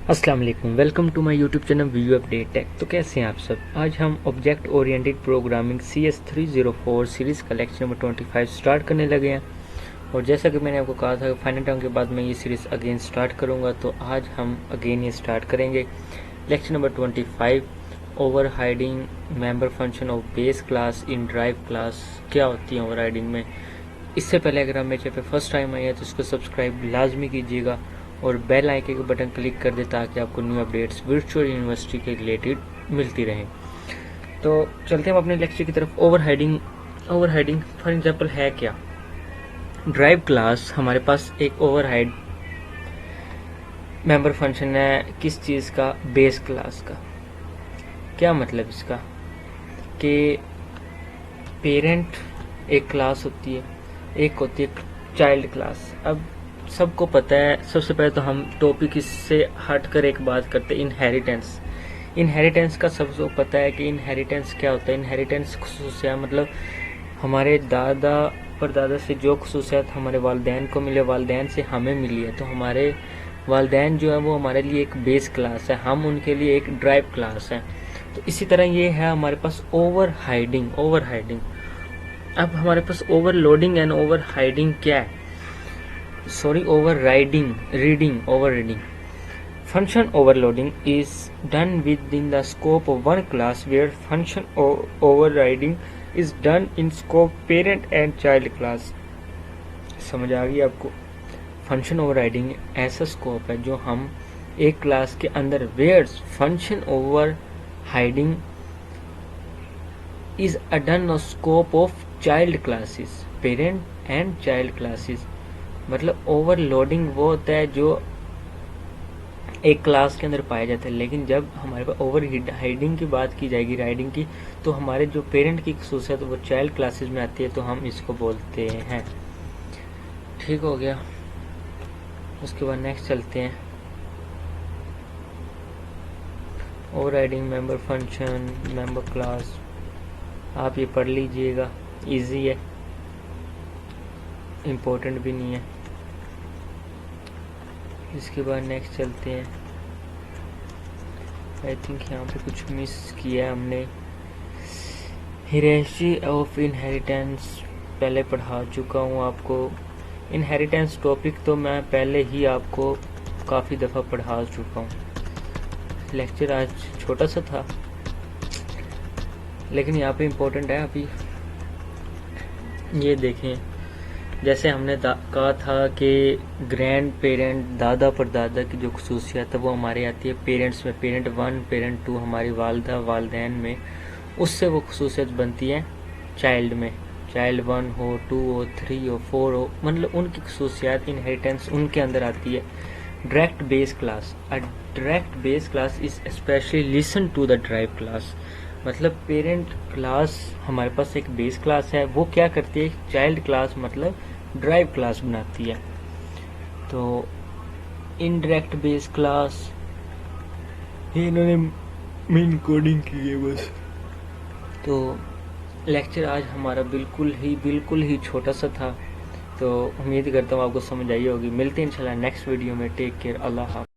अस्सलाम वालेकुम, welcome to my YouTube channel video update tech. तो कैसे हैं आप सब। आज हम object oriented programming CS304 series का लेक्चर नंबर 25 स्टार्ट करने लगे हैं। और जैसा कि मैंने आपको कहा था फाइनल टर्म के बाद मैं ये सीरीज़ अगेन स्टार्ट करूँगा, तो आज हम अगेन ये स्टार्ट करेंगे। Lecture number 25, over hiding member function of base class in drive class. क्या होती है ओवर हाइडिंग में। इससे पहले अगर आप मेरे चैनल पे फर्स्ट टाइम आए हैं तो इसको सब्सक्राइब लाजमी कीजिएगा और बेल आइकन के बटन क्लिक कर दे ताकि आपको न्यू अपडेट्स वर्चुअल यूनिवर्सिटी के रिलेटेड मिलती रहें। तो चलते हैं हम अपने लेक्चर की तरफ। ओवर हाइडिंग फॉर एग्जांपल है क्या। ड्राइव क्लास हमारे पास एक ओवर हाइड मेंबर फंक्शन है। किस चीज़ का? बेस क्लास का। क्या मतलब इसका कि पेरेंट एक क्लास होती है, एक होती है चाइल्ड क्लास। अब सबको पता है, सबसे पहले तो हम टॉपिक इससे हटकर एक बात करते हैं, इनहेरिटेंस का सबको पता है कि इनहेरिटेंस क्या होता है। इनहेरिटेंस खुसूसियत मतलब हमारे दादा परदादा से जो खुसूसियत हमारे वालिदैन को मिले, वालिदैन से हमें मिली है। तो हमारे वालिदैन जो है वो हमारे लिए एक बेस क्लास है, हम उनके लिए एक ड्राइव क्लास है। तो इसी तरह ये है हमारे पास ओवर हाइडिंग। अब हमारे पास ओवरलोडिंग एंड ओवर हाइडिंग क्या है? Overriding. Function overloading is done within the scope of one class, where function overriding is done in scope parent and child class. समझ आ गई आपको? फंक्शन ओवरराइडिंग ऐसा स्कोप है जो हम एक क्लास के अंदर, where function over hiding is done on scope of child classes, parent and child classes. मतलब ओवरलोडिंग वो होता है जो एक क्लास के अंदर पाया जाता है, लेकिन जब हमारे पास ओवर हाइडिंग की बात की जाएगी, राइडिंग की, तो हमारे जो पेरेंट की खसूसियत वो चाइल्ड क्लासेस में आती है, तो हम इसको बोलते हैं। ठीक हो गया। उसके बाद नेक्स्ट चलते हैं। Over riding member function member class, आप ये पढ़ लीजिएगा, इजी है, इम्पोर्टेंट भी नहीं है। इसके बाद नेक्स्ट चलते हैं। आई थिंक यहाँ पे कुछ मिस किया है हमने। हियरार्ची ऑफ इनहेरिटेंस पहले पढ़ा चुका हूँ आपको। इनहेरिटेंस टॉपिक तो मैं पहले ही आपको काफ़ी दफ़ा पढ़ा चुका हूँ। लेक्चर आज छोटा सा था लेकिन यहाँ पे इम्पोर्टेंट है। अभी ये देखें, जैसे हमने कहा था कि ग्रैंड पेरेंट, दादा परदादा की जो खसूसियत है वो हमारे आती है पेरेंट्स में, पेरेंट 1 पेरेंट 2 हमारी वालदा वालदैन में, उससे वो खसूसियत बनती है चाइल्ड में। चाइल्ड 1 हो, 2 हो, 3 हो, 4 हो, मतलब उनकी खसूसियत इनहेरिटेंस उनके अंदर आती है। Direct base class, a direct base class is specially listen to the drive class. मतलब पेरेंट क्लास हमारे पास एक बेस क्लास है, वो क्या करती है, चाइल्ड क्लास मतलब ड्राइव क्लास बनाती है। तो इनडायरेक्ट बेस क्लास ये इन्होंने मेन कोडिंग की है बस। तो लेक्चर आज हमारा बिल्कुल ही छोटा सा था, तो उम्मीद करता हूँ आपको समझ आई होगी। मिलते हैं इंशाल्लाह नेक्स्ट वीडियो में। टेक केयर, अल्लाह हाफ़िज़।